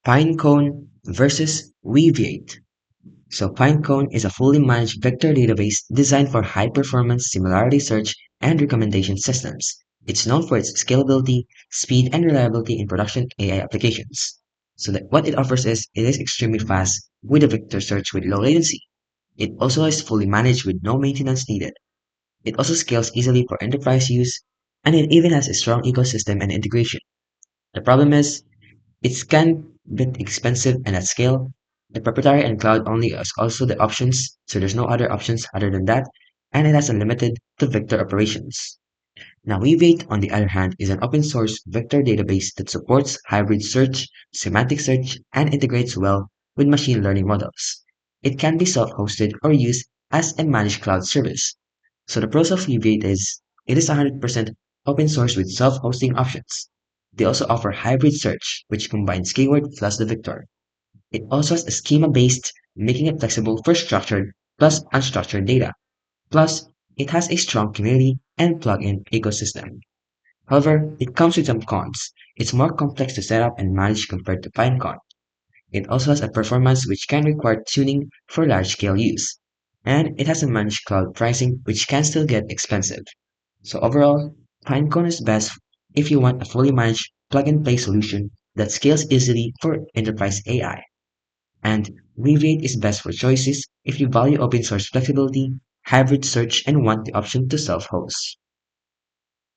Pinecone versus Weaviate. So Pinecone is a fully managed vector database designed for high-performance similarity search and recommendation systems. It's known for its scalability, speed, and reliability in production AI applications. So that what it offers is it is extremely fast with a vector search with low latency. It also is fully managed with no maintenance needed. It also scales easily for enterprise use, and it even has a strong ecosystem and integration. The problem is it's can bit expensive and at scale. The proprietary and cloud only is also the options, so there's no other options other than that, and it has unlimited to vector operations. Now, Weavate, on the other hand, is an open source vector database that supports hybrid search, semantic search, and integrates well with machine learning models. It can be self-hosted or used as a managed cloud service. So the pros of Weavate is it is 100% open source with self-hosting options. They also offer hybrid search, which combines keyword plus the vector. It also has a schema-based, making it flexible for structured plus unstructured data. Plus, it has a strong community and plugin ecosystem. However, it comes with some cons. It's more complex to set up and manage compared to Pinecone. It also has a performance which can require tuning for large-scale use. And it has a managed cloud pricing which can still get expensive. So overall, Pinecone is best if you want a fully managed plug-and-play solution that scales easily for enterprise AI. And Weaviate is best for choices if you value open source flexibility, hybrid search, and want the option to self-host.